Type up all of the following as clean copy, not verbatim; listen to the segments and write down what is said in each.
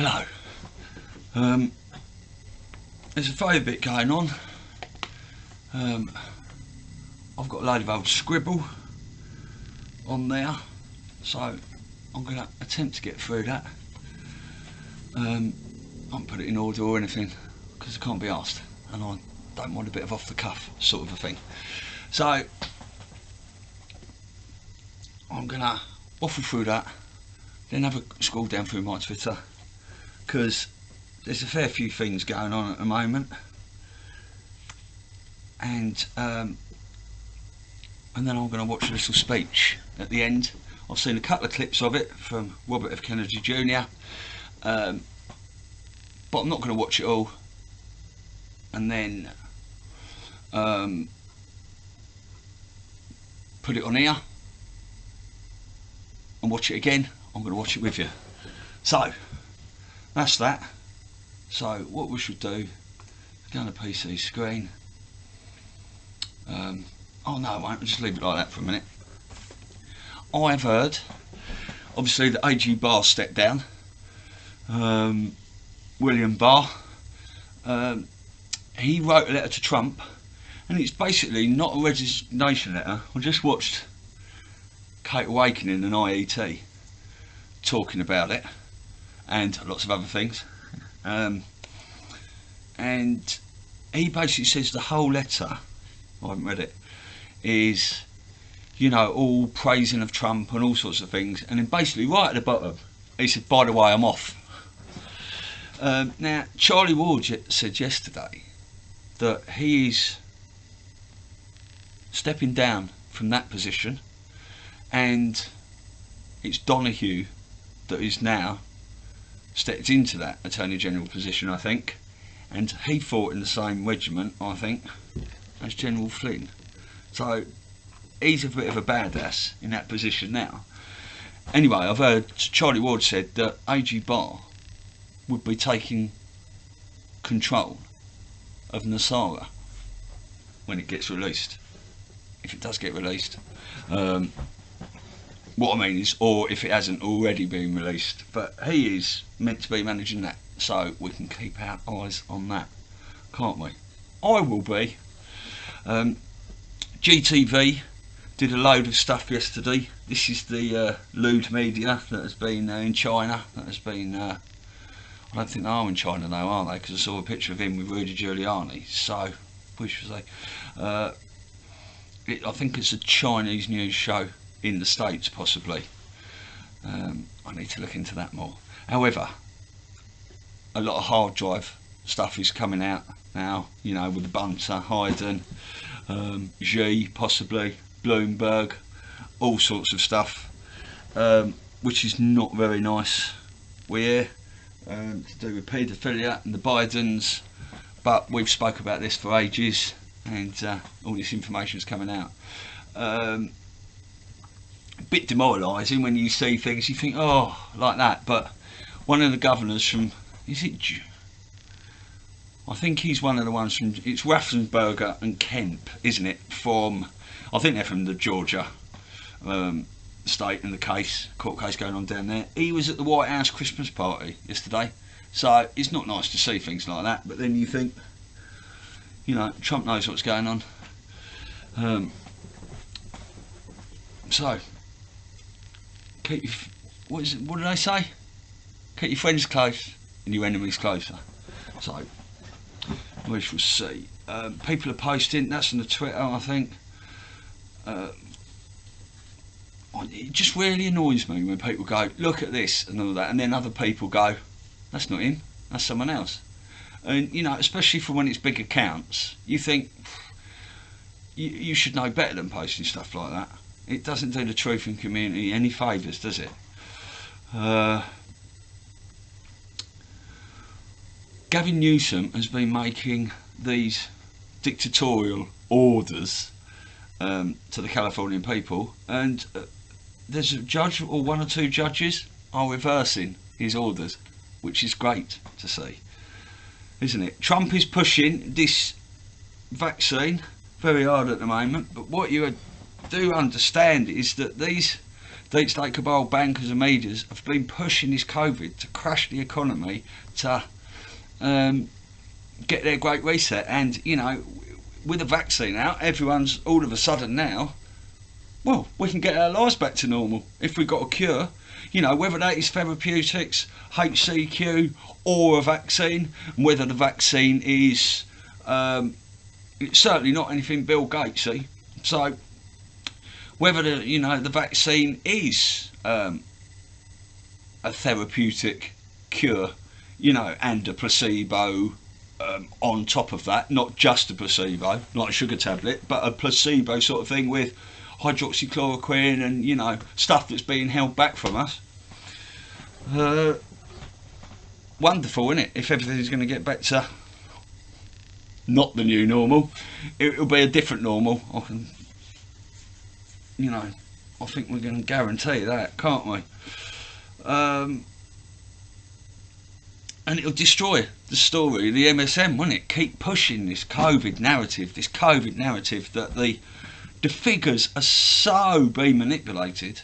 Hello. There's a favour bit going on. I've got a load of old scribble on there, so I'm going to attempt to get through that. I won't put it in order or anything because I can't be asked, and I don't want a bit of off the cuff sort of a thing. So I'm going to waffle through that, then have a scroll down through my Twitter, because there's a fair few things going on at the moment, and then I'm going to watch a little speech at the end. I've seen a couple of clips of it from Robert F. Kennedy Jr., but I'm not going to watch it all and then put it on here and watch it again. I'm going to watch it with you. So that's that. So what we should do, go on the PC screen. Oh no, I won't. I'll just leave it like that for a minute. I've heard, obviously, that AG Barr stepped down. William Barr. He wrote a letter to Trump, and it's basically not a resignation letter. I just watched Kate Awakening and IET talking about it, and lots of other things. And he basically says the whole letter, I haven't read it, is, you know, all praising of Trump and all sorts of things, and then basically right at the bottom he said, by the way, I'm off. Now Charlie Ward said yesterday that he is stepping down from that position, and it's Donahue that is now stepped into that Attorney General position, I think, and he fought in the same regiment, I think, as General Flynn. So he's a bit of a badass in that position now. Anyway, I've heard Charlie Ward said that AG Barr would be taking control of Nasara when it gets released, if it does get released. What I mean is, or if it hasn't already been released, but he is meant to be managing that, so we can keep our eyes on that, can't we? I will be. GTV did a load of stuff yesterday. This is the lewd media that has been in China, that has been, I don't think they are in China now, are they? Because I saw a picture of him with Rudy Giuliani, so, which was I think it's a Chinese news show in the States, possibly. I need to look into that more. However, a lot of hard drive stuff is coming out now, you know, with the Bunter, Hayden, Xi, possibly, Bloomberg, all sorts of stuff, which is not very nice. We hear to do with paedophilia and the Bidens, but we've spoke about this for ages, and all this information is coming out. A bit demoralising when you see things, you think, oh, like that. But one of the governors from, I think he's one of the ones from, it's Raffensperger and Kemp, isn't it? From, I think they're from the Georgia state, in the court case going on down there. He was at the White House Christmas party yesterday, so it's not nice to see things like that. But then you think, you know, Trump knows what's going on. So keep your, what did I say? Keep your friends close and your enemies closer. So we shall see. People are posting, that's on the Twitter, I think. It just really annoys me when people go, look at this and all that, and then other people go, that's not him, that's someone else. And you know, especially for when it's big accounts, you think you should know better than posting stuff like that. It doesn't do the truth and community any favours, does it? Gavin Newsom has been making these dictatorial orders to the Californian people, and there's a judge, or one or two judges, are reversing his orders, which is great to see, isn't it? Trump is pushing this vaccine very hard at the moment, but what you do understand is that these deep state cabal, bankers and medias have been pushing this COVID to crash the economy, to get their great reset. And, you know, with a vaccine out, everyone's all of a sudden now, well, we can get our lives back to normal if we've got a cure. You know, whether that is therapeutics, HCQ, or a vaccine, and whether the vaccine is it's certainly not anything Bill Gatesy. So whether the vaccine is a therapeutic cure, you know, and a placebo on top of that, not just a placebo, not a sugar tablet, but a placebo sort of thing with hydroxychloroquine and, you know, stuff that's being held back from us. Wonderful, isn't it? If everything's going to get back to not the new normal, it'll be a different normal. I think we're going to guarantee that, can't we? And it'll destroy the story, the MSM, won't it? Keep pushing this COVID narrative that the figures are so being manipulated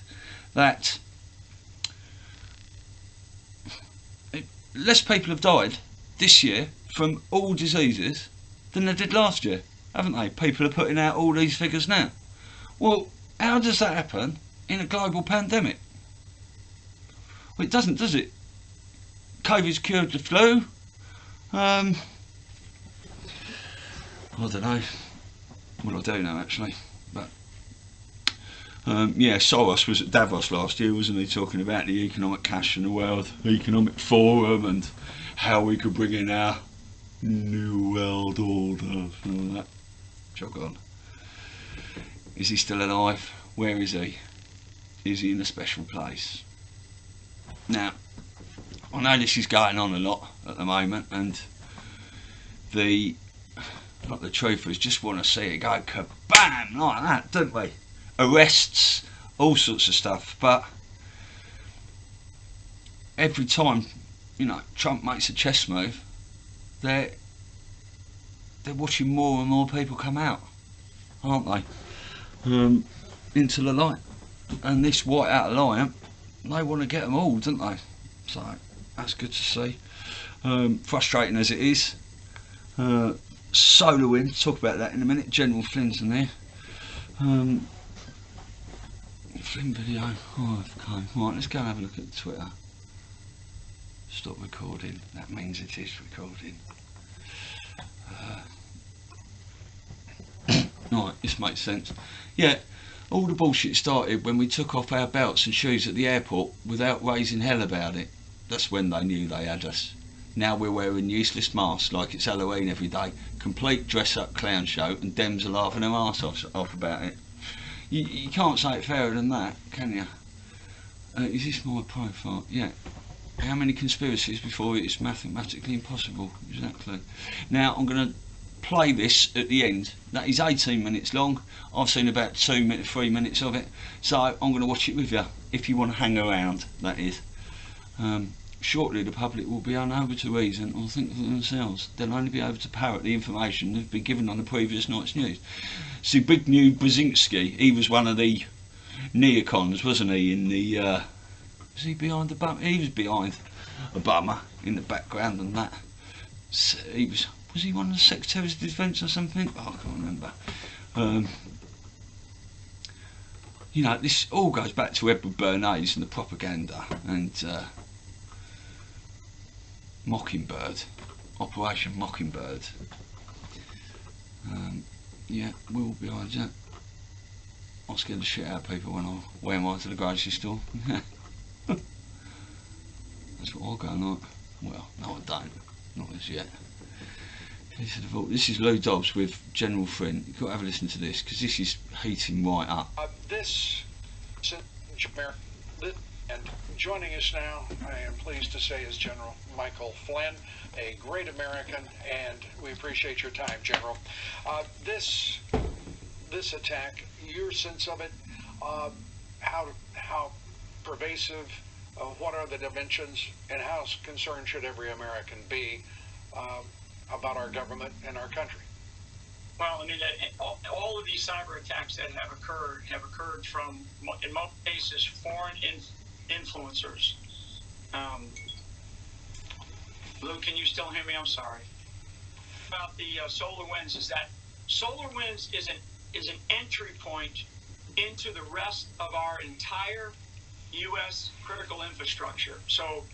that less people have died this year from all diseases than they did last year, haven't they? People are putting out all these figures now. Well, how does that happen in a global pandemic? Well, it doesn't, does it? COVID's cured the flu. I don't know. Well, I do know actually, but Soros was at Davos last year, wasn't he, talking about the economic cash in the World Economic Forum and how we could bring in our new world order and all that. Jog on. Is he still alive? Where is he? Is he in a special place? Now, I know this is going on a lot at the moment, and the truthers just want to see it go kabam like that, don't we? Arrests, all sorts of stuff, but every time, you know, Trump makes a chess move, they're watching more and more people come out, aren't they? Into the light. And this white out alliance, they want to get them all, don't they? So that's good to see. Frustrating as it is. Solar wind, talk about that in a minute. General Flynn's in there. Flynn video. RFK. Right, let's go and have a look at Twitter. Stop recording. That means it is recording. Right, this makes sense. Yeah, all the bullshit started when we took off our belts and shoes at the airport without raising hell about it. That's when they knew they had us. Now we're wearing useless masks like it's Halloween every day. Complete dress-up clown show, and Dems are laughing their arse off about it. You can't say it fairer than that, can you? Is this my profile? Yeah. How many conspiracies before it's mathematically impossible? Exactly. Now I'm going to play this at the end. That is 18 minutes long. I've seen about 3 minutes of it, so I'm going to watch it with you if you want to hang around, that is. Shortly the public will be unable to reason or think for themselves. They'll only be able to parrot the information that's been given on the previous night's news. See, Big New Brzezinski, he was one of the neocons, wasn't he, in the was he behind Obama? He was behind Obama in the background and that. So was he one of the Secretaries of Defence or something? Oh, I can't remember. You know, this all goes back to Edward Bernays and the propaganda and Mockingbird, Operation Mockingbird. Yeah, we'll be behind that. I scared the shit out of people when I wear mine to the grocery store. That's what I'll go on. Well, no I don't, not as yet. This is Lou Dobbs with General Flynn. You've got to have a listen to this because this is heating right up. And joining us now, I am pleased to say, is General Michael Flynn, a great American, and we appreciate your time, General. This attack, your sense of it, how pervasive, what are the dimensions, and how concerned should every American be about our government and our country? Well, I mean, all of these cyber attacks that have occurred from, in most cases, foreign influencers. Lou, can you still hear me? I'm sorry. About the solar winds is that solar winds is an entry point into the rest of our entire U.S. critical infrastructure. So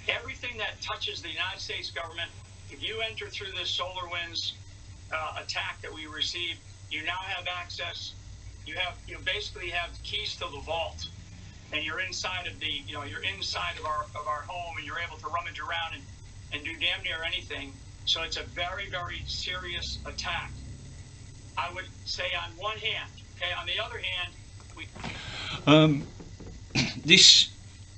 everything that touches the United States government, if you enter through this solar winds attack that we received, you now have access. You basically have keys to the vault, and you're inside of you're inside of our home, and you're able to rummage around and do damn near anything. So it's a very, very serious attack. I would say on one hand. Okay, on the other hand, this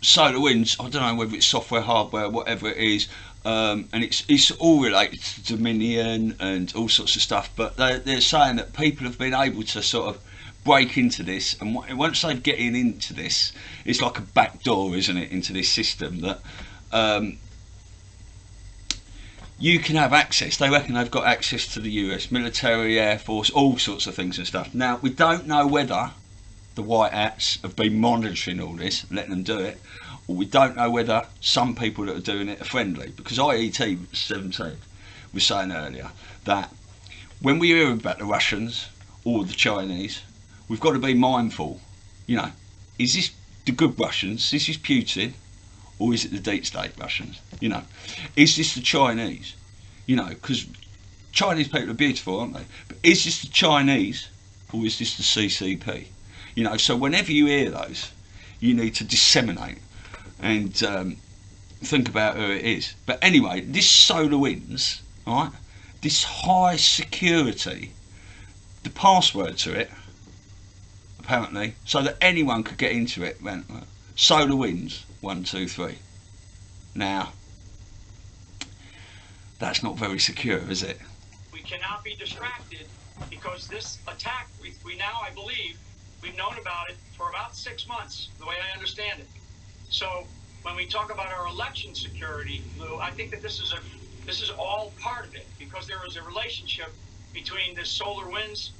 solar winds, I don't know whether it's software, hardware, whatever it is, and it's all related to Dominion and all sorts of stuff, but they're saying that people have been able to sort of break into this, and once they've getting into this, it's like a back door, isn't it, into this system that you can have access. They reckon they've got access to the US military, Air Force, all sorts of things and stuff. Now, we don't know whether the white hats have been monitoring all this and letting them do it, or we don't know whether some people that are doing it are friendly, because IET 17 was saying earlier that when we hear about the Russians or the Chinese, we've got to be mindful, is this the good Russians, is this Putin, or is it the deep state Russians? Is this the Chinese? Because Chinese people are beautiful, aren't they? But is this the Chinese, or is this the CCP? So whenever you hear those, you need to disseminate and think about who it is. But anyway, this solar winds, right? This high security, the password to it, apparently, so that anyone could get into it, went solar winds 1, 2, 3. Now, that's not very secure, is it? We cannot be distracted, because this attack, we now, I believe, we've known about it for about 6 months, the way I understand it. So when we talk about our election security, Lou, I think that this is all part of it, because there is a relationship between this solar winds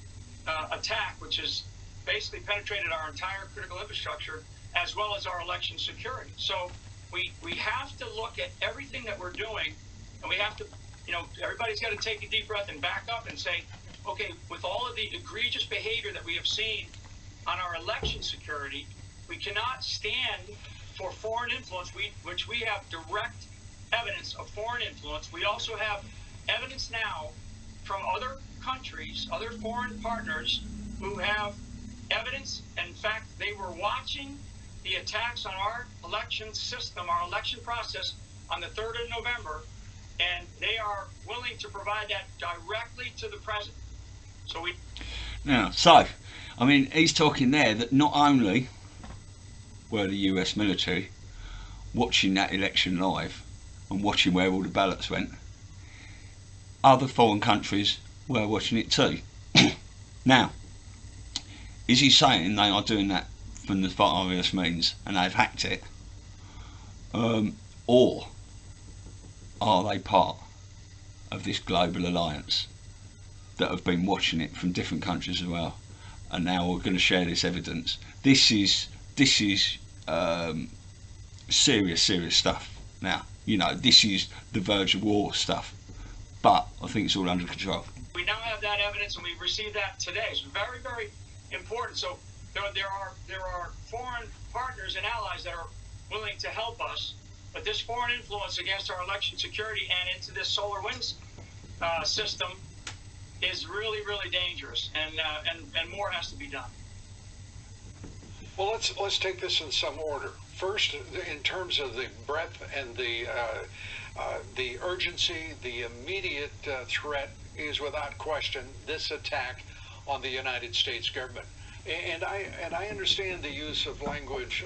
attack, which has basically penetrated our entire critical infrastructure, as well as our election security. So we have to look at everything that we're doing, and we have to, everybody's got to take a deep breath and back up and say, okay, with all of the egregious behavior that we have seen on our election security, we cannot stand for foreign influence, which we have direct evidence of foreign influence. We also have evidence now from other countries, other foreign partners, who have evidence. In fact, they were watching the attacks on our election system, our election process, on the 3rd of November, and they are willing to provide that directly to the president. He's talking there that not only were the US military watching that election live and watching where all the ballots went, other foreign countries were watching it too. Now, is he saying they are doing that from the various means and they've hacked it, or are they part of this global alliance that have been watching it from different countries as well, and now we're going to share this evidence? This is serious stuff. Now, this is the verge of war stuff, but I think it's all under control. We now have that evidence, and we've received that today. It's very, very important. So there are foreign partners and allies that are willing to help us, but this foreign influence against our election security and into this solar winds system is really, really dangerous, and more has to be done. Well, let's take this in some order. First, in terms of the breadth and the urgency, the immediate threat is without question this attack on the United States government. And I understand the use of language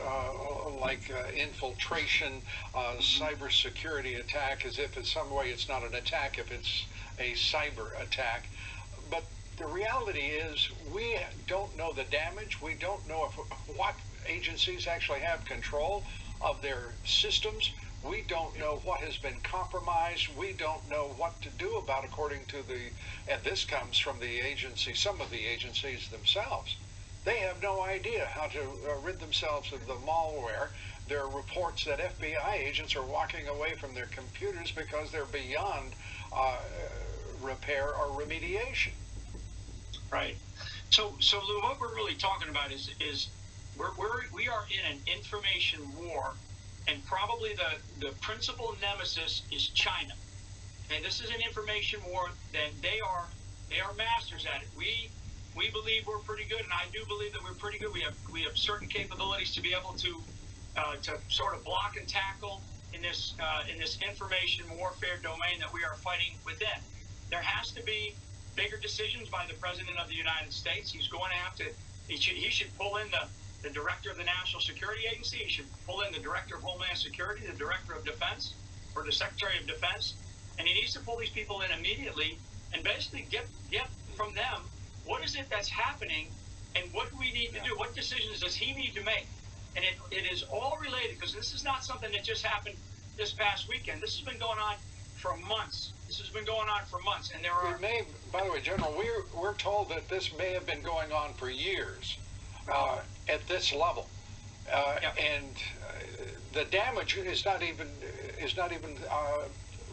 like infiltration, cybersecurity attack, as if in some way it's not an attack if it's a cyber attack. But the reality is we don't know the damage. We don't know what agencies actually have control of their systems. We don't know what has been compromised. We don't know what to do about, according to and this comes from the agency, some of the agencies themselves. They have no idea how to rid themselves of the malware. There are reports that FBI agents are walking away from their computers because they're beyond repair or remediation. Right. So Lou, what we're really talking about is we are in an information war, and probably the principal nemesis is China. And this is an information war that they are masters at it. We believe we're pretty good, and I do believe that we're pretty good. We have certain capabilities to be able to sort of block and tackle in this information warfare domain that we are fighting within. There has to be bigger decisions by the President of the United States. He's going to have to. He should pull in the Director of the National Security Agency. He should pull in the Director of Homeland Security, the Director of Defense, or the Secretary of Defense, and he needs to pull these people in immediately and basically get from them what is it that's happening and what do we need to do? What decisions does he need to make? And it is all related, because this is not something that just happened this past weekend. This has been going on for months. And there are. By the way, General, we're told that this may have been going on for years at this level, and the damage is not even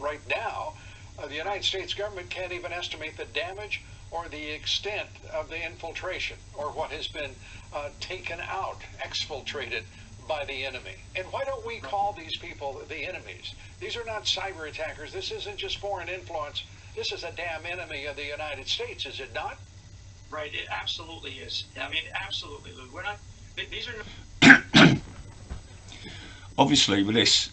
right now. The United States government can't even estimate the damage or the extent of the infiltration, or what has been taken out, exfiltrated by the enemy. And why don't we call these people the enemies? These are not cyber attackers. This isn't just foreign influence. This is a damn enemy of the United States, is it not? Right, it absolutely is. I mean, absolutely, Lou. We're not. These are. Obviously, with this,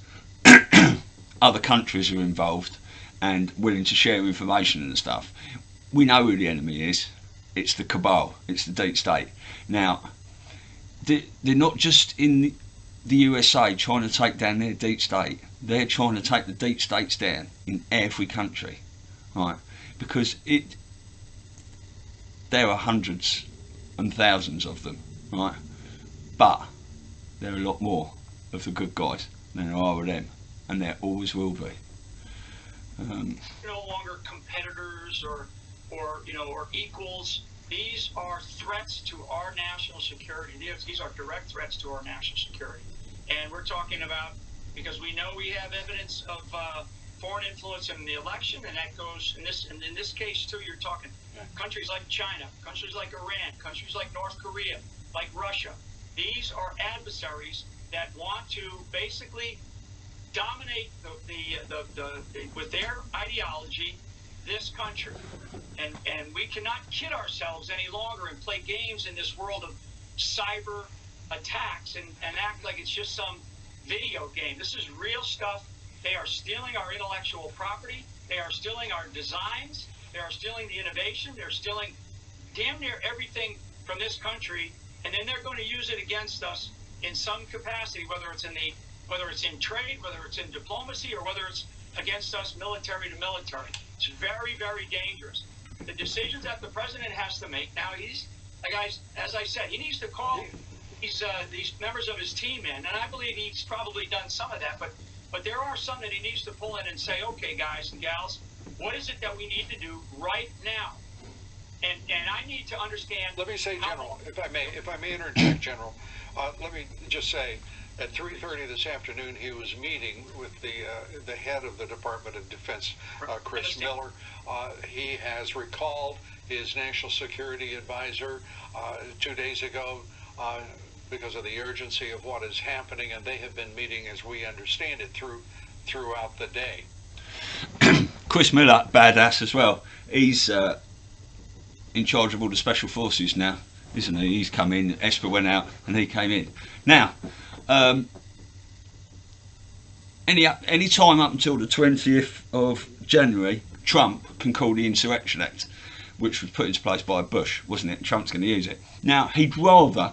other countries are involved and willing to share information and stuff. We know who the enemy is. It's the cabal. It's the deep state. Now, they're not just in the USA trying to take down their deep state. They're trying to take the deep states down in every country, right? Because there are hundreds and thousands of them, right? But there are a lot more of the good guys than there are of them, and there always will be. No longer competitors or equals. These are threats to our national security. These are direct threats to our national security. And we're talking about, because we know we have evidence of foreign influence in the election, and that goes in this case too. You're talking countries like China, countries like Iran, countries like North Korea, like Russia. These are adversaries that want to basically dominate with their ideology this country, and we cannot kid ourselves any longer and play games in this world of cyber attacks and act like it's just some video game. This is real stuff. They are stealing our intellectual property. They are stealing our designs. They are stealing the innovation. They're stealing damn near everything from this country, and then they're going to use it against us in some capacity, whether it's in trade, whether it's in diplomacy, or whether it's against us military to military. It's very, very dangerous. The decisions that the president has to make now, as I said, he needs to call these members of his team in, and I believe he's probably done some of that, but there are some that he needs to pull in and say, okay, guys and gals, what is it that we need to do right now? And I need to understand. Let me say, General, if I may interject, General, let me just say, at 3:30 this afternoon, he was meeting with the head of the Department of Defense, Chris Miller. He has recalled his national security advisor 2 days ago because of the urgency of what is happening, and they have been meeting, as we understand it, throughout the day. Chris Miller, badass as well. He's in charge of all the special forces now, isn't he? He's come in, Esper went out, and he came in. Now, any time up until the 20th of January, Trump can call the Insurrection Act, which was put into place by Bush, wasn't it? Trump's going to use it. Now, he'd rather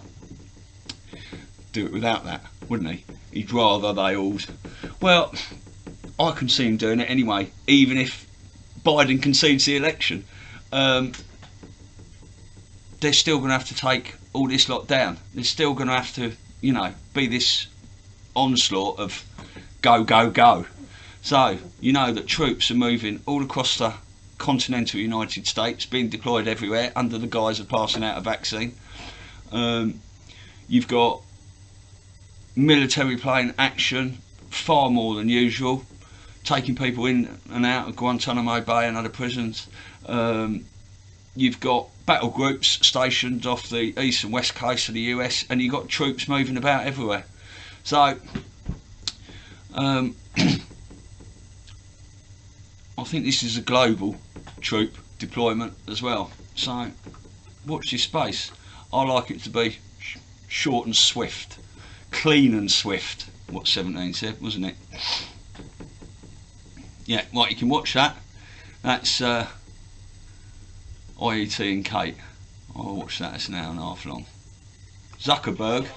do it without that, wouldn't he? He'd rather they all... Well, I can see him doing it anyway, even if Biden concedes the election. They're still going to have to take all this lot down. They're still going to have to, be this onslaught of go, go, go. So you know that troops are moving all across the continental United States, being deployed everywhere under the guise of passing out a vaccine. You've got military plane action, far more than usual, taking people in and out of Guantanamo Bay and other prisons. You've got battle groups stationed off the east and west coast of the US, and you've got troops moving about everywhere. So I think this is a global troop deployment as well. So watch your space. I like it to be short and swift, clean and swift. What 17 said, wasn't it? Yeah, right, you can watch that. That's IET and Kate. I'll watch that. It's an hour and a half long. Zuckerberg.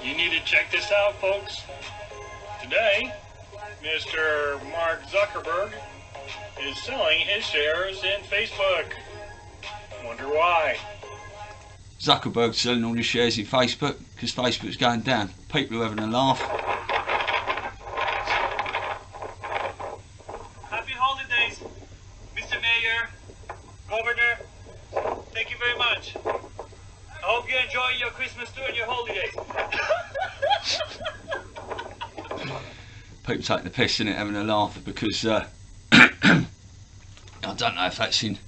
You need to check this out, folks. Today, Mr. Mark Zuckerberg is selling his shares in Facebook. Wonder why? Zuckerberg's selling all his shares in Facebook because Facebook's going down. People are having a laugh. Happy holidays, Mr. Mayor, Governor. Thank you very much. I hope you enjoy your Christmas too and your holidays. People taking the piss in it, having a laugh because I don't know if that's in.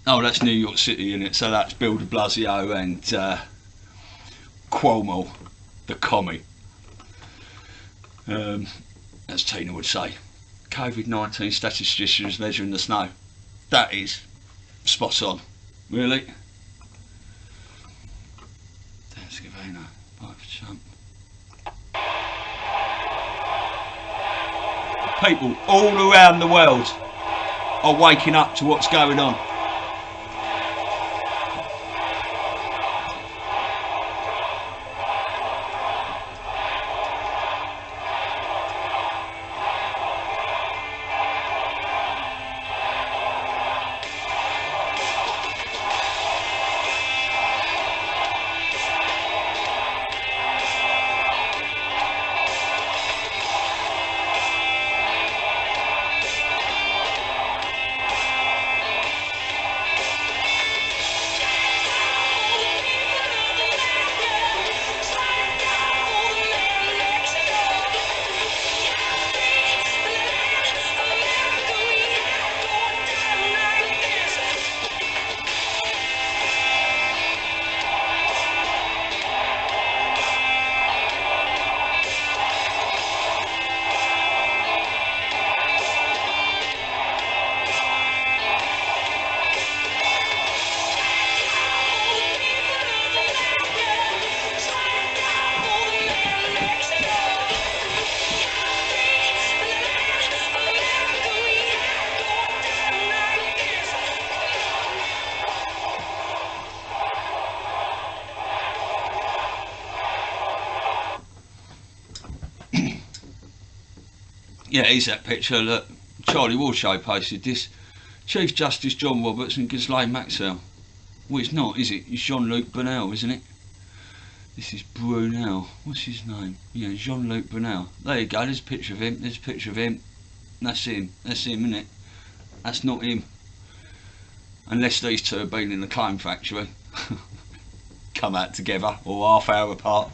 Oh, that's New York City, in it. So that's Bill de Blasio and Cuomo, the commie. As Tina would say, COVID-19 statisticians measuring the snow. That is spot on, really. Damn Scavino, right for Trump. People all around the world are waking up to what's going on. Yeah, here's that picture that Charlie Warshow posted this. Chief Justice John Roberts and Ghislaine Maxwell. Well, it's not, is it? It's Jean-Luc Brunel, isn't it? This is Brunel. What's his name? Yeah, Jean-Luc Brunel. There you go, there's a picture of him. There's a picture of him. That's him. That's him, isn't it? That's not him. Unless these two have been in the clone factory. Come out together, or half hour apart.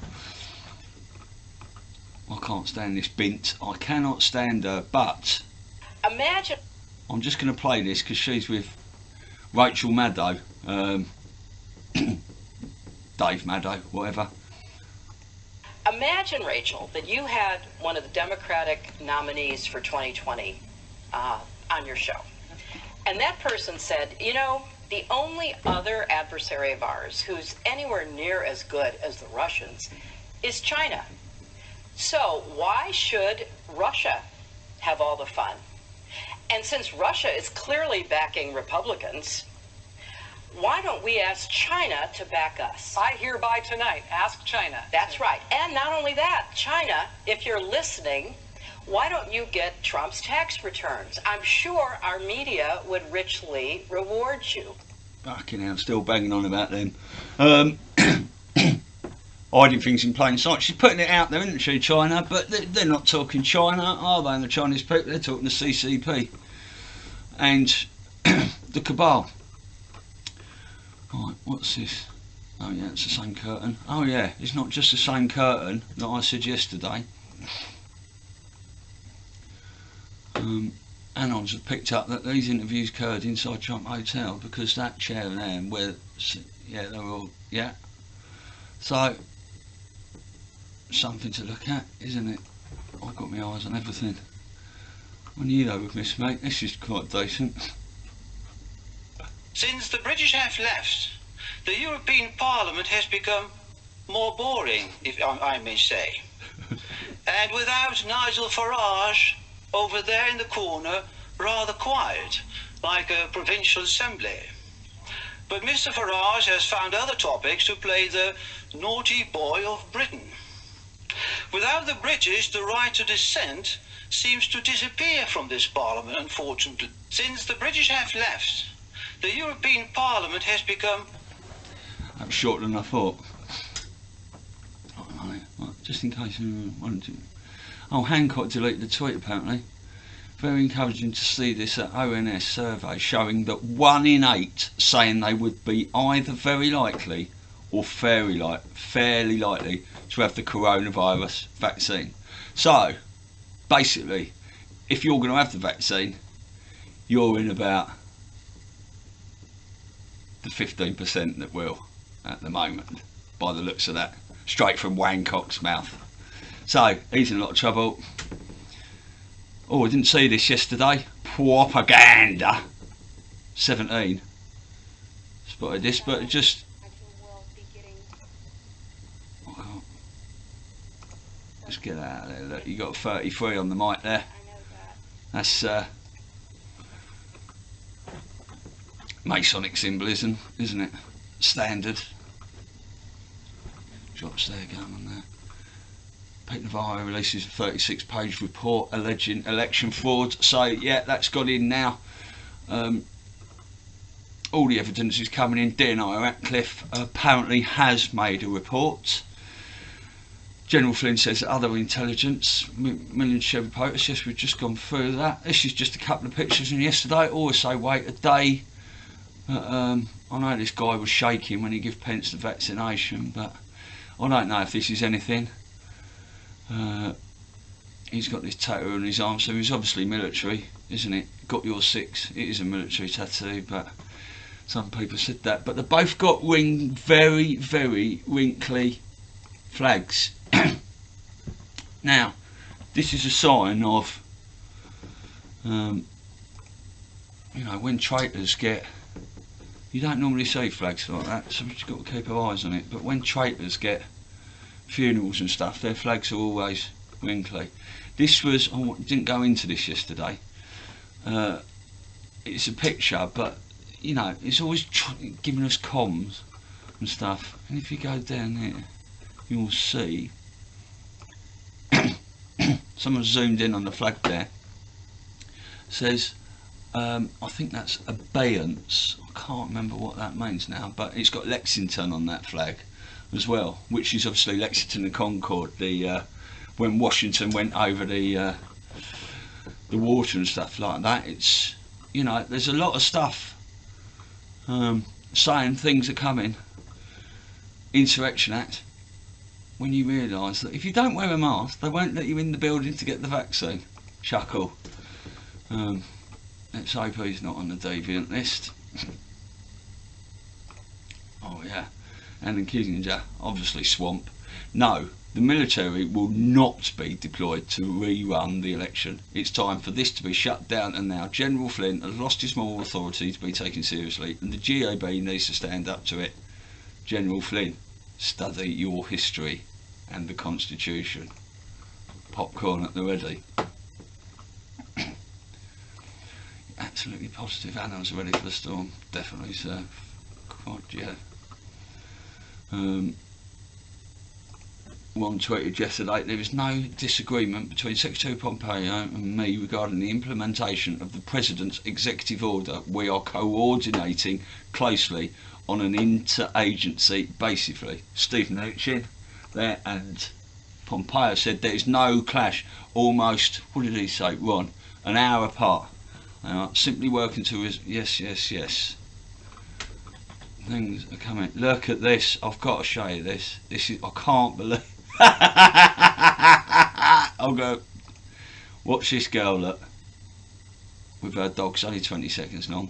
I can't stand this bint. I cannot stand her, but imagine. I'm just going to play this because she's with Rachel Maddow, Dave Maddow, whatever. Imagine, Rachel, that you had one of the Democratic nominees for 2020 on your show. And that person said, you know, the only other adversary of ours who's anywhere near as good as the Russians is China. So why should Russia have all the fun? And since Russia is clearly backing Republicans, why don't we ask China to back us? I hereby tonight ask China. That's right. And not only that, China, if you're listening, why don't you get Trump's tax returns? I'm sure our media would richly reward you. Fucking hell, still banging on about them. hiding things in plain sight. She's putting it out there, isn't she, China? But they're not talking China, are they? And the Chinese people, they're talking the CCP and the cabal. Right, what's this? Oh yeah, it's the same curtain. Oh yeah, it's not just the same curtain that I said yesterday. Anons have picked up that these interviews occurred inside Trump Hotel because that chair there, where, yeah, they were all, yeah. So, something to look at, isn't it? I've got my eyes on everything. When you know with Miss Mate, this is quite decent. Since the British have left, the European Parliament has become more boring, if I may say. And without Nigel Farage over there in the corner, rather quiet, like a provincial assembly. But Mr. Farage has found other topics to play the naughty boy of Britain. Without the British, the right to dissent seems to disappear from this Parliament, unfortunately. Since the British have left, the European Parliament has become... That was shorter than I thought. Just in case anyone wanted to... Oh, Hancock deleted the tweet apparently. Very encouraging to see this ONS survey showing that 1 in 8 saying they would be either very likely or fairly likely to have the coronavirus vaccine. So, basically, if you're going to have the vaccine, you're in about the 15% that will at the moment, by the looks of that, straight from Hancock's mouth. So, he's in a lot of trouble. Oh, I didn't see this yesterday. Propaganda. 17. Spotted this, but it just... Oh, let's get out of there. Look, you got 33 on the mic there. That's Masonic symbolism, isn't it? Standard. Drops there going on there. Pete Navarro releases a 36-page report alleging election fraud. So yeah, that's got in now. All the evidence is coming in. DNI Ratcliffe apparently has made a report. General Flynn says that other intelligence, million Chevy POTUS, yes, we've just gone through that. This is just a couple of pictures from yesterday. Always say wait a day. I know this guy was shaking when he gave Pence the vaccination, but I don't know if this is anything. He's got this tattoo on his arm, so he's obviously military, isn't it? Got your 6. It is a military tattoo, but some people said that. But they both got very, very wrinkly flags. Now, this is a sign of, you know, when traitors get... You don't normally see flags like that, so we've got to keep our eyes on it. But when traitors get funerals and stuff, their flags are always wrinkly. This was, I didn't go into this yesterday, it's a picture, but you know, it's always giving us comms and stuff, and if you go down there you'll see someone zoomed in on the flag there, says I think that's abeyance. I can't remember what that means now, but it's got Lexington on that flag as well, which is obviously Lexington and Concord, the when Washington went over the water and stuff like that. It's, you know, there's a lot of stuff saying things are coming, Insurrection Act, when you realise that if you don't wear a mask they won't let you in the building to get the vaccine. Chuckle. Let's hope he's not on the deviant list. Oh yeah. And in Kissinger, obviously swamp. No, the military will not be deployed to rerun the election. It's time for this to be shut down, and now General Flynn has lost his moral authority to be taken seriously, and the GAB needs to stand up to it. General Flynn, study your history and the Constitution. Popcorn at the ready. Absolutely positive. Anna's ready for the storm. Definitely, sir. God, yeah. One tweeted yesterday, there is no disagreement between Secretary Pompeo and me regarding the implementation of the President's executive order. We are coordinating closely on an interagency basis. Steve Mnuchin, there, and Pompeo said there is no clash. Almost, what did he say, Ron? An hour apart. Simply working to his yes. Things are coming. Look at this. I've got to show you this. This is, I can't believe. I'll go. Watch this girl, look. With her dog, it's only 20 seconds long.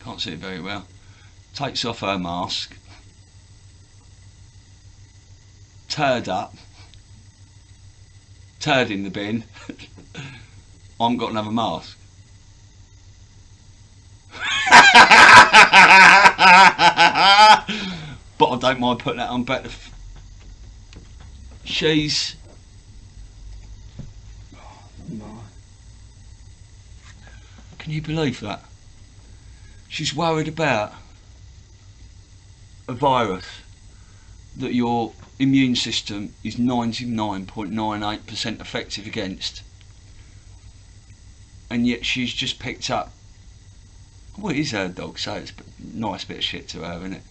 Can't see it very well. Takes off her mask. Turd up. Turd in the bin. I haven't got another mask. But I don't mind putting that on better. She's. Can you believe that? She's worried about a virus that your immune system is 99.98% effective against, and yet she's just picked up. Well, it is her dog, so it's a nice bit of shit to her, isn't it?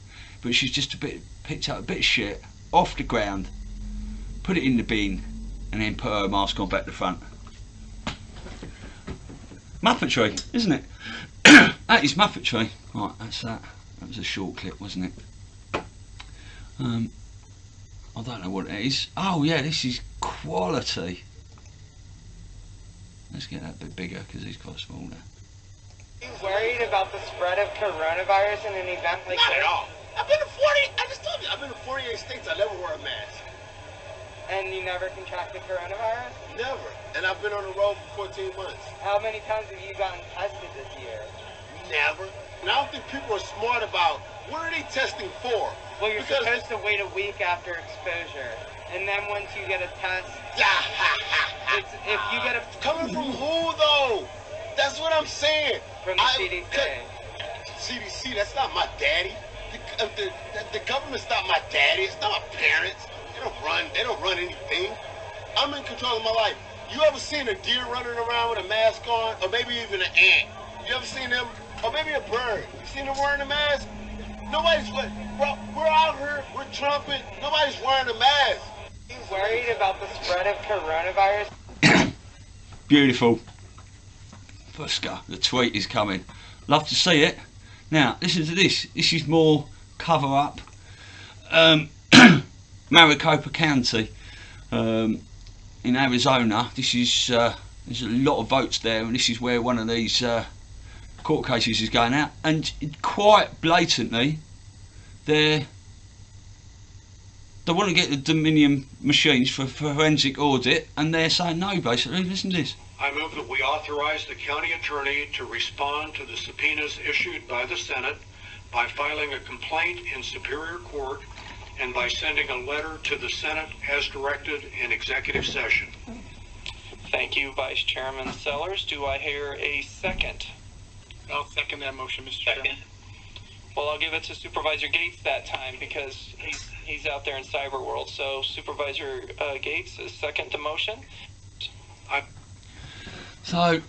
But she's just picked up a bit of shit off the ground, put it in the bin, and then put her mask on back to front. Muppetry, isn't it? That is Muppetry. Right, that's that. That was a short clip, wasn't it? I don't know what it is. Oh yeah, this is quality. Let's get that a bit bigger because he's quite small there. Are you worried about the spread of coronavirus in an event like Not this? at all. I've been to 40. I just told you, I've been to 48 states. I never wore a mask. And you never contracted coronavirus? Never. And I've been on the road for 14 months. How many times have you gotten tested this year? Never. And I don't think people are smart about what are they testing for. Well, you're Because- supposed to wait a week after exposure. And then once you get a test, it's, if you get a... Coming from who, though? That's what I'm saying. From the CDC. CDC, that's not my daddy. The government's not my daddy. It's not my parents. They don't run anything. I'm in control of my life. You ever seen a deer running around with a mask on? Or maybe even an ant? You ever seen them? Or maybe a bird? You seen them wearing a mask? Nobody's, bro, we're out here, we're trumping. Nobody's wearing a mask. Are you worried about the spread of coronavirus? Beautiful. Fuska, the tweet is coming. Love to see it. Now, listen to this. This is more cover up. Maricopa County in Arizona. This is there's a lot of votes there, and this is where one of these court cases is going out. And quite blatantly, they want to get the Dominion machines for forensic audit, and they're saying no. Basically, listen to this. I move that we authorize the county attorney to respond to the subpoenas issued by the Senate by filing a complaint in Superior Court and by sending a letter to the Senate as directed in executive session. Thank you, Vice Chairman Sellers. Do I hear a second? I'll second that motion, Mr. Chairman. Well, I'll give it to Supervisor Gates that time because he's out there in cyber world. So Supervisor Gates is second to motion. So,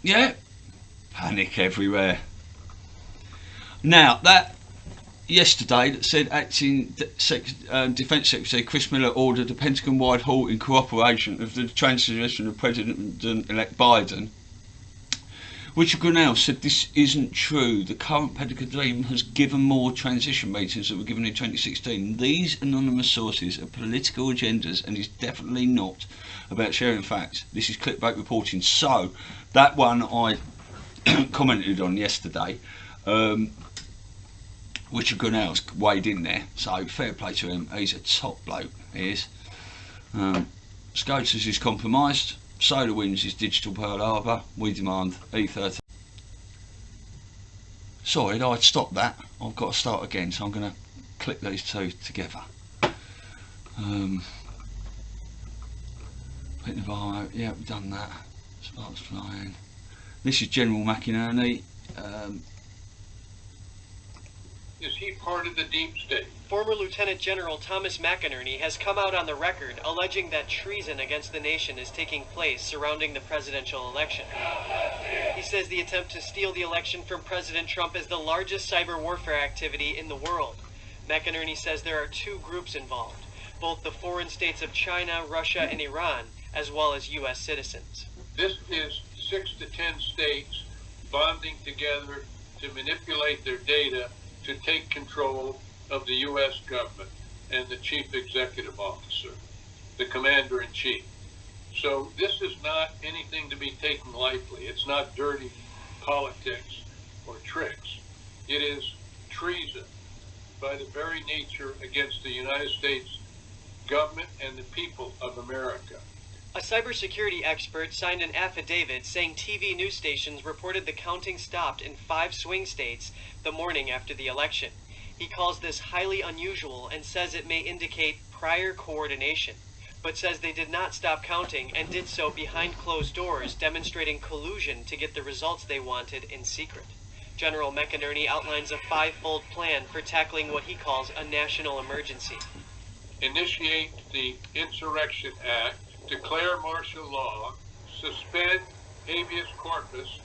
yeah, panic everywhere. Now, that yesterday that said Acting Defence Secretary Chris Miller ordered a Pentagon-wide halt in cooperation of the transition of President-elect Biden. Richard Grinnell said this isn't true. The current Pentagon team has given more transition meetings that were given in 2016. These anonymous sources are political agendas and is definitely not about sharing facts. This is clickbait reporting. So, that one I commented on yesterday. Richard Grinnell's weighed in there, so fair play to him. He's a top bloke, he is. SCOTUS is compromised. SolarWinds is digital Pearl Harbor. We demand E13. Sorry, I'd stopped that. I've got to start again, so I'm going to click these two together. Hit the bar out. Yeah, we've done that. Sparks flying. This is General McInerney. Is he part of the deep state? Former Lieutenant General Thomas McInerney has come out on the record alleging that treason against the nation is taking place surrounding the presidential election. He says the attempt to steal the election from President Trump is the largest cyber warfare activity in the world. McInerney says there are two groups involved, both the foreign states of China, Russia, and Iran, as well as U.S. citizens. This is 6 to 10 states bonding together to manipulate their data to take control of the U.S. government and the chief executive officer, the commander-in-chief. So this is not anything to be taken lightly. It's not dirty politics or tricks. It is treason by the very nature against the United States government and the people of America. A cybersecurity expert signed an affidavit saying TV news stations reported the counting stopped in 5 swing states the morning after the election. He calls this highly unusual and says it may indicate prior coordination, but says they did not stop counting and did so behind closed doors, demonstrating collusion to get the results they wanted in secret. General McInerney outlines a 5-fold plan for tackling what he calls a national emergency. Initiate the Insurrection Act, declare martial law, suspend habeas corpus,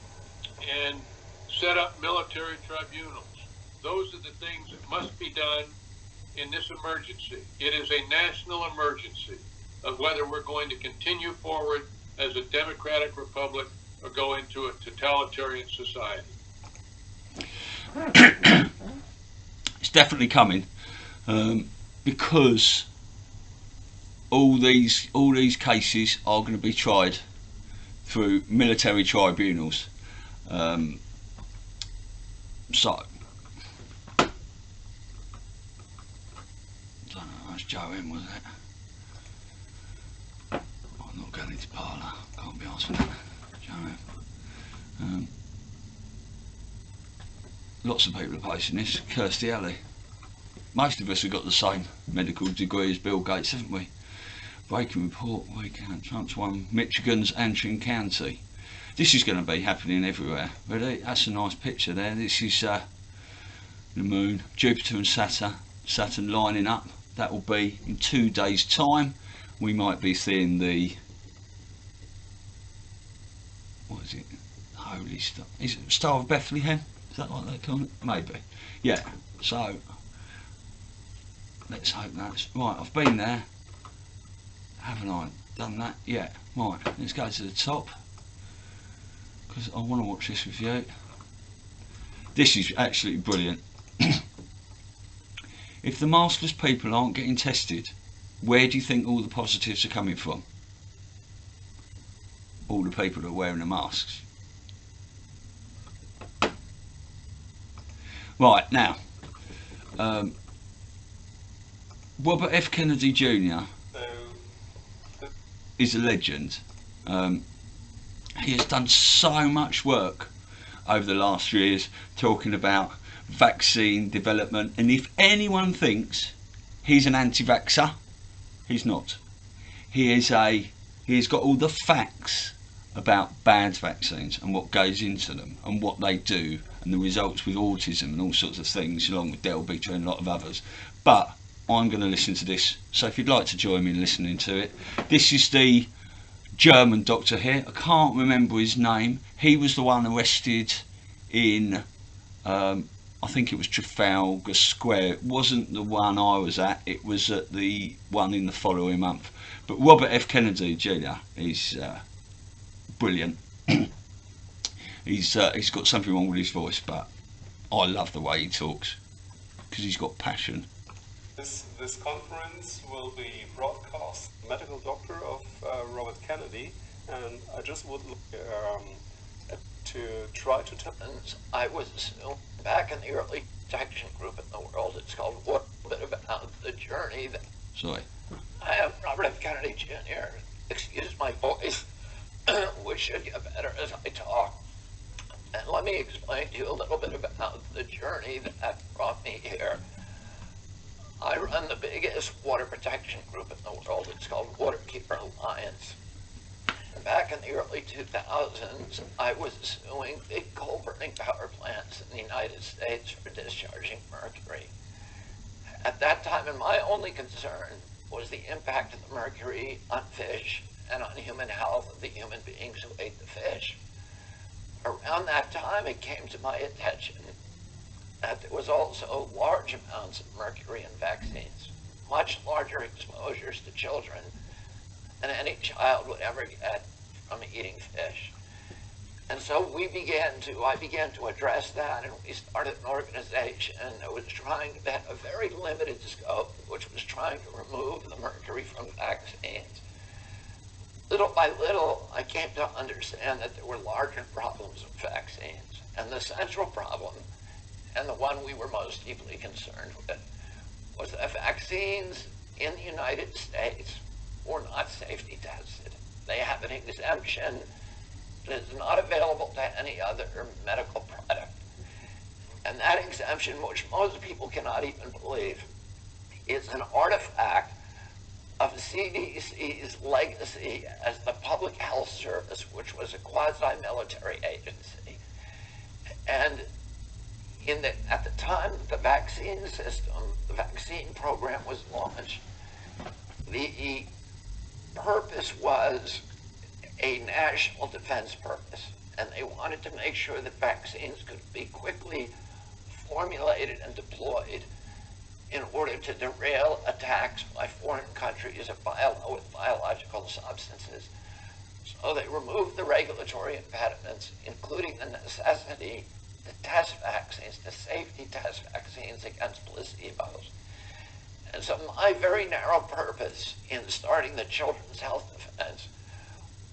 and set up military tribunals. Those are the things that must be done in this emergency. It is a national emergency of whether we're going to continue forward as a democratic republic or go into a totalitarian society. It's definitely coming, because all these cases are going to be tried through military tribunals. So I don't know, that's Joe in, was it? I'm not going into parlour, can't be asked for that. Joe in. Lots of people are posting this. Kirstie Alley. Most of us have got the same medical degree as Bill Gates, haven't we? Breaking report weekend. Trump's won Michigan's Antrim County. This is going to be happening everywhere. Really, that's a nice picture there. This is the moon, Jupiter and Saturn lining up. That will be in 2 days' time. We might be seeing the, what is it? Holy Star. Is it Star of Bethlehem? Is that what they call it? Maybe. Yeah. So let's hope that's right. I've been there, haven't I? Done that? Yeah. Right. Let's go to the top because I want to watch this with you. This is absolutely brilliant. If the maskless people aren't getting tested, where do you think all the positives are coming from? All the people that are wearing the masks. Right, now, Robert F. Kennedy Jr. is a legend. He has done so much work over the last 3 years talking about vaccine development, and if anyone thinks he's an anti-vaxxer, he's not. He's got all the facts about bad vaccines and what goes into them and what they do and the results with autism and all sorts of things, along with Del Beater and a lot of others. But I'm going to listen to this, so if you'd like to join me in listening to it. This is the German doctor here. I can't remember his name. He was the one arrested in I think it was Trafalgar Square. It wasn't the one I was at, it was at the one in the following month. But Robert F. Kennedy Jr. is brilliant. He's got something wrong with his voice, but I love the way he talks because he's got passion. This conference will be broadcast. Medical doctor of Robert Kennedy, and I just would to try to tell. I was back in the early detection group in the world. It's called What a Bit About the Journey. Sorry. I am Robert F. Kennedy Jr. Excuse my voice, which should get better as I talk. And let me explain to you a little bit about the journey that brought me here. I run the biggest water protection group in the world. It's called Waterkeeper Alliance. And back in the early 2000s, I was suing big coal-burning power plants in the United States for discharging mercury. At that time, my only concern was the impact of the mercury on fish and on human health of the human beings who ate the fish. Around that time, it came to my attention that there was also large amounts of mercury in vaccines, much larger exposures to children than any child would ever get from eating fish. And so I began to address that, and we started an organization that was trying to have a very limited scope, which was trying to remove the mercury from vaccines. Little by little, I came to understand that there were larger problems with vaccines. And the central problem, and the one we were most deeply concerned with, was that vaccines in the United States were not safety tested. They have an exemption that is not available to any other medical product. And that exemption, which most people cannot even believe, is an artifact of CDC's legacy as the Public Health Service, which was a quasi-military agency. And at the time the vaccine program was launched, the purpose was a national defense purpose, and they wanted to make sure that vaccines could be quickly formulated and deployed in order to derail attacks by foreign countries with biological substances. So they removed the regulatory impediments, including the necessity to test vaccines, to safety test vaccines against placebos. And so my very narrow purpose in starting the Children's Health Defense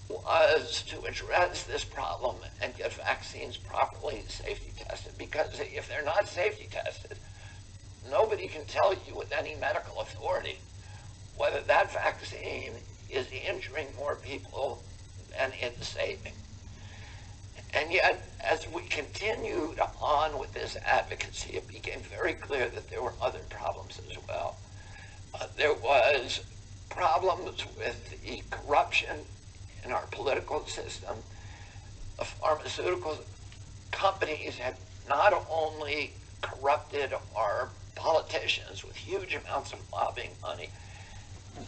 was to address this problem and get vaccines properly safety tested, because if they're not safety tested, nobody can tell you with any medical authority whether that vaccine is injuring more people than it's saving. And yet, as we continued on with this advocacy, it became very clear that there were other problems as well. There was problems with the corruption in our political system. The pharmaceutical companies had not only corrupted our politicians with huge amounts of lobbying money,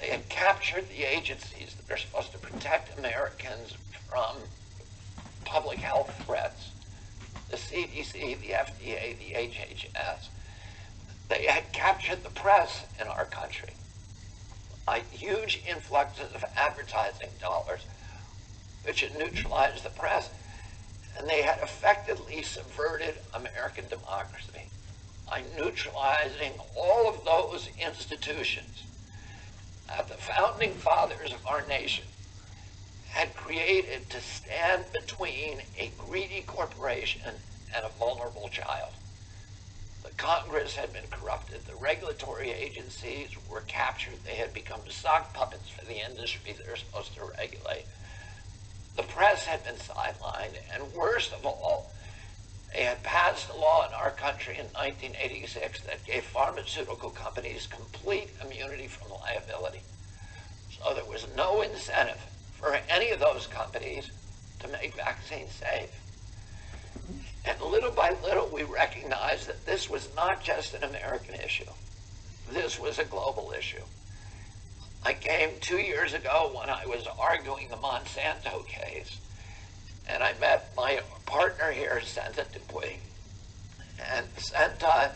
they had captured the agencies that are supposed to protect Americans from public health threats, the CDC, the FDA, the HHS. They had captured the press in our country. Huge influxes of advertising dollars, which had neutralized the press, and they had effectively subverted American democracy by neutralizing all of those institutions that the founding fathers of our nation had created to stand between a greedy corporation and a vulnerable child. The Congress had been corrupted. The regulatory agencies were captured. They had become sock puppets for the industry they're supposed to regulate. The press had been sidelined, and worst of all, they had passed a law in our country in 1986 that gave pharmaceutical companies complete immunity from liability. So there was no incentive for any of those companies to make vaccines safe. And little by little, we recognized that this was not just an American issue. This was a global issue. I came 2 years ago when I was arguing the Monsanto case, and I met my partner here, Senta Dupuy. And Senta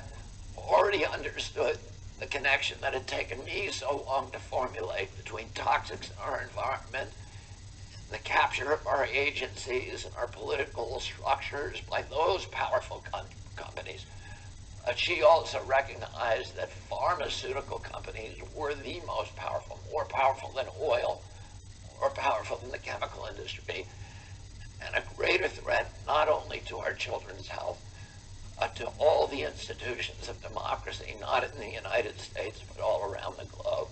already understood the connection that had taken me so long to formulate between toxics in our environment, the capture of our agencies and our political structures by those powerful companies. She also recognized that pharmaceutical companies were the most powerful, more powerful than oil, more powerful than the chemical industry, and a greater threat not only to our children's health, but to all the institutions of democracy, not in the United States, but all around the globe.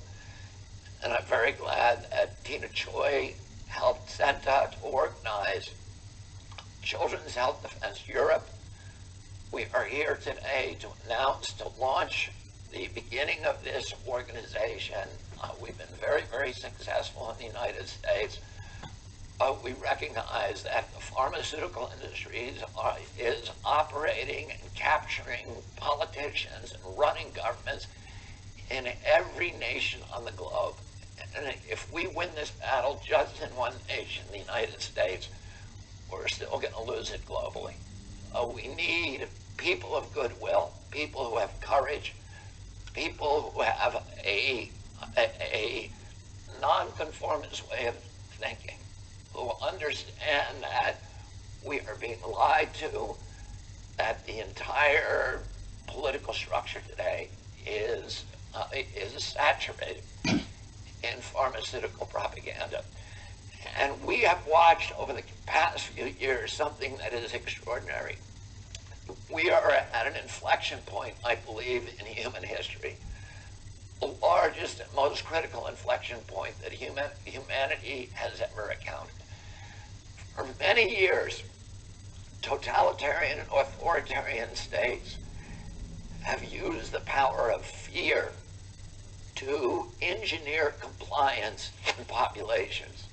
And I'm very glad that Tina Choi helped Senta to organize Children's Health Defense Europe. We are here today to announce, to launch the beginning of this organization. We've been very, very successful in the United States. We recognize that the pharmaceutical industry is operating and capturing politicians and running governments in every nation on the globe. And if we win this battle just in one nation, the United States, we're still going to lose it globally. We need people of goodwill, people who have courage, people who have a non-conformist way of thinking, who understand that we are being lied to, that the entire political structure today is saturated in pharmaceutical propaganda. And we have watched over the past few years something that is extraordinary. We are at an inflection point, I believe, in human history. The largest and most critical inflection point that humanity has ever encountered. For many years, totalitarian and authoritarian states have used the power of fear to engineer compliance in populations.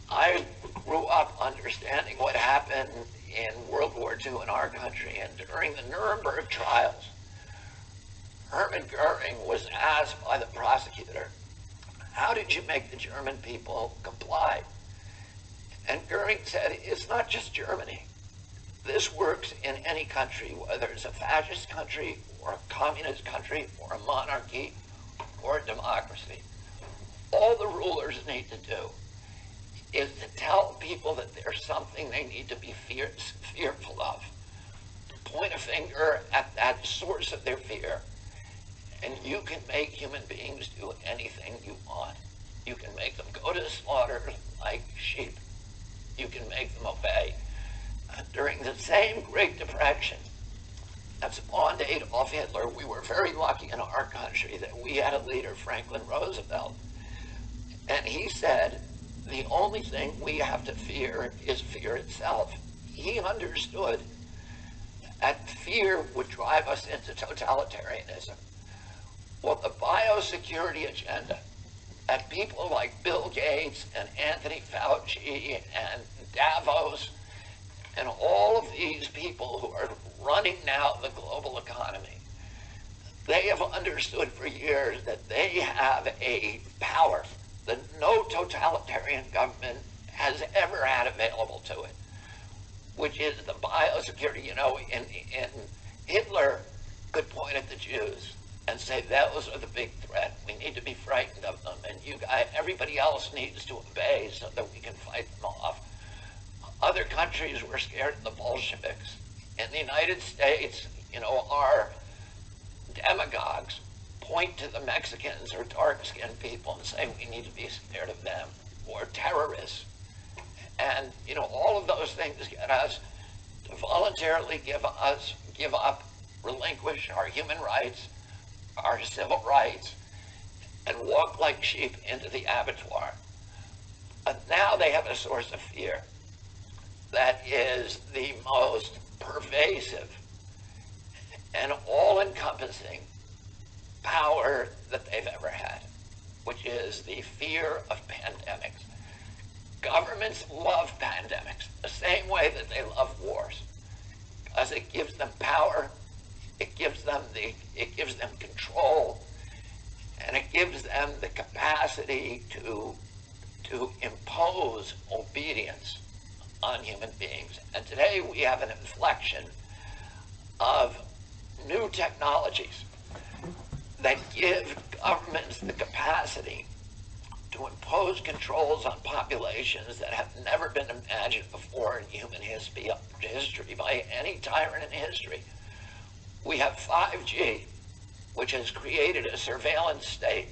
I grew up understanding what happened in World War II in our country, and during the Nuremberg trials, Hermann Goering was asked by the prosecutor, how did you make the German people comply? And Goering said, it's not just Germany. This works in any country, whether it's a fascist country or a communist country or a monarchy or a democracy. All the rulers need to do is to tell people that there's something they need to be fearful of. Point a finger at that source of their fear, and you can make human beings do anything you want. You can make them go to slaughter like sheep. You can make them obey. During the same Great Depression that spawned Adolf Hitler, we were very lucky in our country that we had a leader, Franklin Roosevelt, and he said, the only thing we have to fear is fear itself. He understood that fear would drive us into totalitarianism. Well, the biosecurity agenda that people like Bill Gates and Anthony Fauci and Davos and all of these people who are running now the global economy, they have understood for years that they have a power that no totalitarian government has ever had available to it, which is the biosecurity. You know, in Hitler could point at the Jews and say, those are the big threat. We need to be frightened of them, and everybody else needs to obey so that we can fight them off. Other countries were scared of the Bolsheviks. In the United States, you know, our demagogues point to the Mexicans or dark-skinned people and say we need to be scared of them, or terrorists. And, you know, all of those things get us to voluntarily give up, relinquish our human rights, our civil rights, and walk like sheep into the abattoir. But now they have a source of fear that is the most pervasive and all-encompassing power that they've ever had, which is the fear of pandemics. Governments love pandemics the same way that they love wars, because it gives them power, it gives them control, and it gives them the capacity to impose obedience on human beings. And today we have an inflection of new technologies that give governments the capacity to impose controls on populations that have never been imagined before in human history by any tyrant in history. We have 5G, which has created a surveillance state.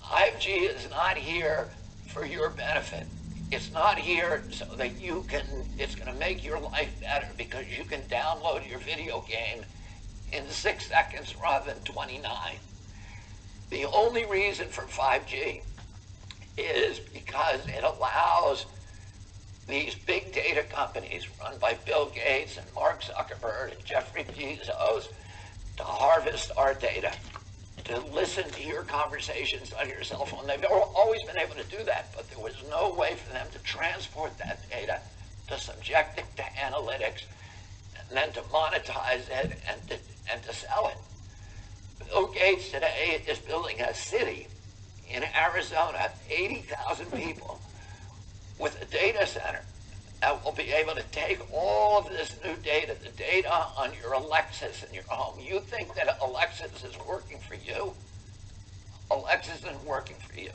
5G is not here for your benefit. It's not here so that it's going to make your life better because you can download your video game in 6 seconds rather than 29. The only reason for 5G is because it allows these big data companies run by Bill Gates and Mark Zuckerberg and Jeffrey Bezos to harvest our data, to listen to your conversations on your cell phone. They've always been able to do that, but there was no way for them to transport that data, to subject it to analytics, and then to monetize it and to sell it. Bill Gates today is building a city in Arizona, 80,000 people, with a data center. that will be able to take all of this new data, the data on your Alexis in your home. You think that Alexis is working for you? Alexis isn't working for you.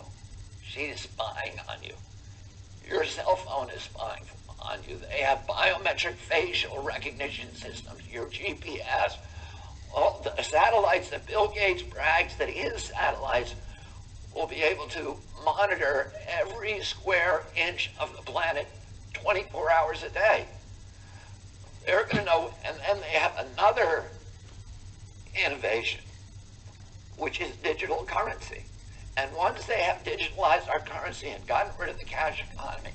She's spying on you. Your cell phone is spying on you. They have biometric facial recognition systems, your GPS, all the satellites that Bill Gates brags that his satellites will be able to monitor every square inch of the planet 24 hours a day. They're going to know, and then they have another innovation, which is digital currency. And once they have digitalized our currency and gotten rid of the cash economy,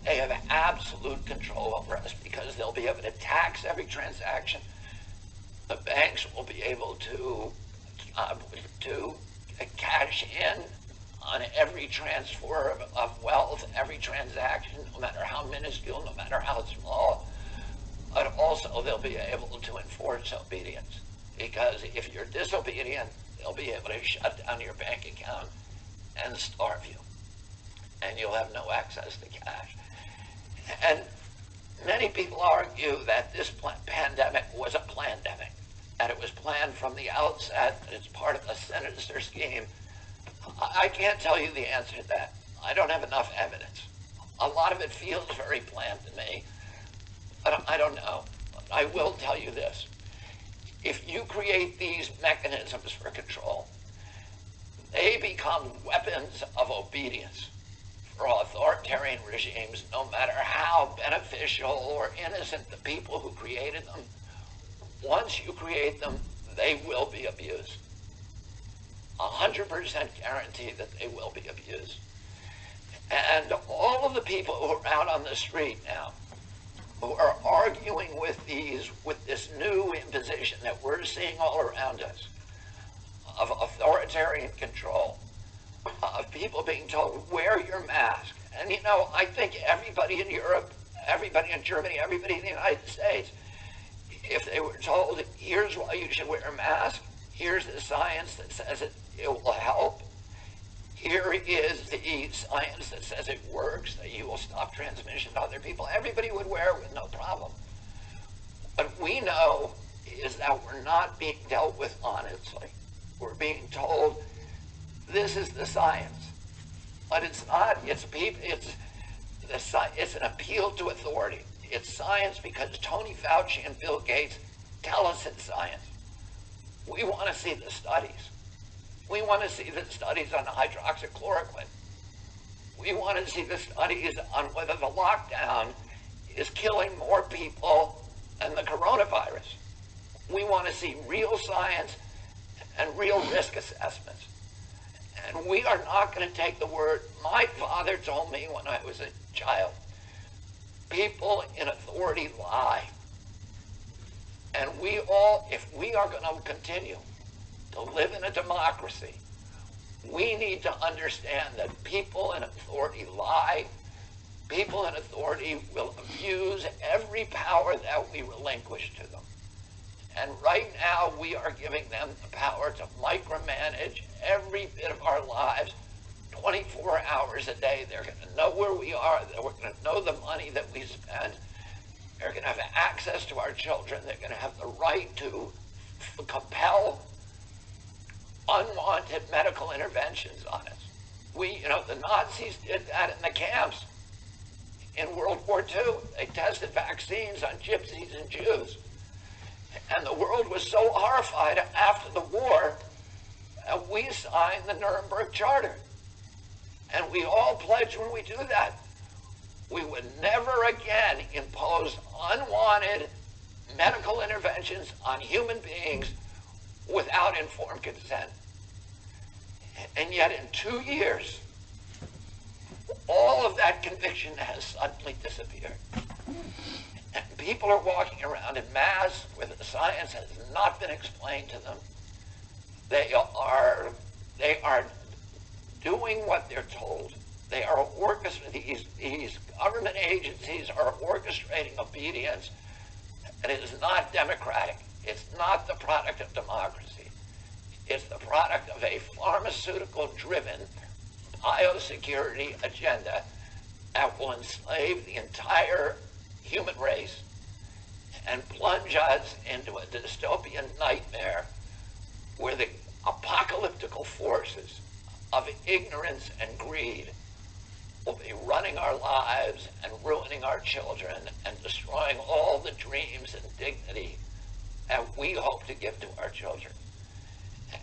they have absolute control over us because they'll be able to tax every transaction. The banks will be able to cash in on every transfer of wealth, every transaction, no matter how minuscule, no matter how small. But also they'll be able to enforce obedience, because if you're disobedient, they'll be able to shut down your bank account and starve you, and you'll have no access to cash. And many people argue that this pandemic was a plandemic, that it was planned from the outset, that it's part of a sinister scheme. I can't tell you the answer to that. I don't have enough evidence. A lot of it feels very planned to me, but I don't know. I will tell you this. If you create these mechanisms for control, they become weapons of obedience for authoritarian regimes, no matter how beneficial or innocent the people who created them. Once you create them, they will be abused. 100% guarantee that they will be abused. And all of the people who are out on the street now, who are arguing with this new imposition that we're seeing all around us, of authoritarian control, of people being told, wear your mask. And you know, I think everybody in Europe, everybody in Germany, everybody in the United States, if they were told, here's why you should wear a mask, here's the science that says it will help, here is the science that says it works, that you will stop transmission to other people, everybody would wear it with no problem. What we know is that we're not being dealt with honestly. We're being told, this is the science. But it's not, it's an appeal to authority. It's science because Tony Fauci and Bill Gates tell us it's science. We want to see the studies. We want to see the studies on hydroxychloroquine. We want to see the studies on whether the lockdown is killing more people than the coronavirus. We want to see real science and real risk assessments. And we are not going to take the word. My father told me when I was a child, people in authority lie. And we all, if we are going to continue to live in a democracy, we need to understand that people in authority lie. People in authority will abuse every power that we relinquish to them. And right now, we are giving them the power to micromanage every bit of our lives 24 hours a day. They're going to know where we are. They're going to know the money that we spend. They're going to have access to our children. They're going to have the right to compel unwanted medical interventions on us. The Nazis did that in the camps in World War II. They tested vaccines on gypsies and Jews. And the world was so horrified after the war that we signed the Nuremberg Charter. And we all pledged when we do that, we would never again impose unwanted medical interventions on human beings without informed consent. And yet in 2 years, all of that conviction has suddenly disappeared. And people are walking around in masks where the science has not been explained to them. They are doing what they're told. They are orchestrating, these government agencies are orchestrating obedience, and it is not democratic. It's not the product of democracy. It's the product of a pharmaceutical-driven biosecurity agenda that will enslave the entire human race and plunge us into a dystopian nightmare where the apocalyptical forces of ignorance and greed will be running our lives and ruining our children and destroying all the dreams and dignity that we hope to give to our children.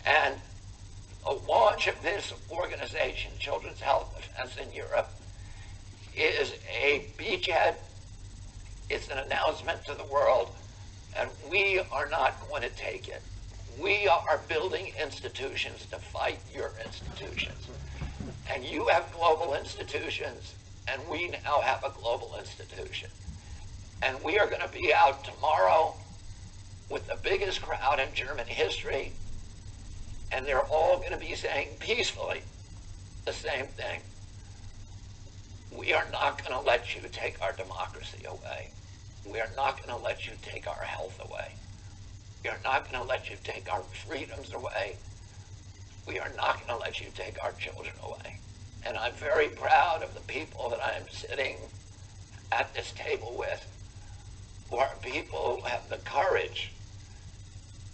And the launch of this organization, Children's Health Defense in Europe, is a beachhead. It's an announcement to the world, and we are not going to take it. We are building institutions to fight your institutions. And you have global institutions, and we now have a global institution. And we are going to be out tomorrow with the biggest crowd in German history, and they're all going to be saying peacefully the same thing. We are not going to let you take our democracy away. We are not going to let you take our health away. We are not going to let you take our freedoms away. We are not going to let you take our children away. And I'm very proud of the people that I'm sitting at this table with, who are people who have the courage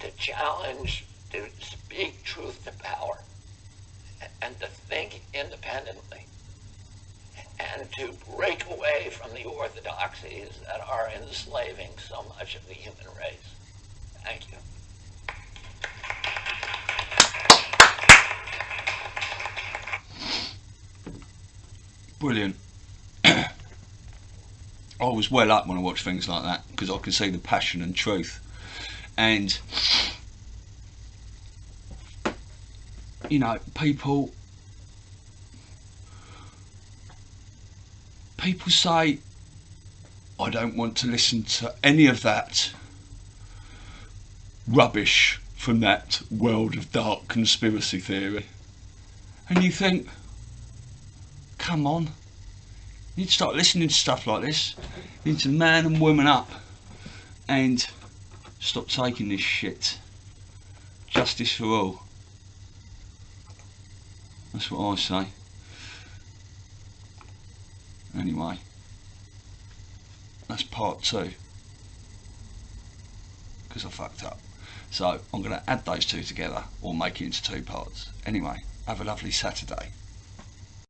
to challenge, to speak truth to power, and to think independently, and to break away from the orthodoxies that are enslaving so much of the human race. Thank you. Brilliant. I was well up when I watched things like that, because I could see the passion and truth. And, you know, people say, I don't want to listen to any of that rubbish from that world of dark conspiracy theory. And you think, come on, you need to start listening to stuff like this. You need to man and woman up and stop taking this shit. Justice for all. That's what I say. Anyway, that's part 2, because I fucked up. So I'm going to add those two together or make it into 2 parts. Anyway, have a lovely Saturday.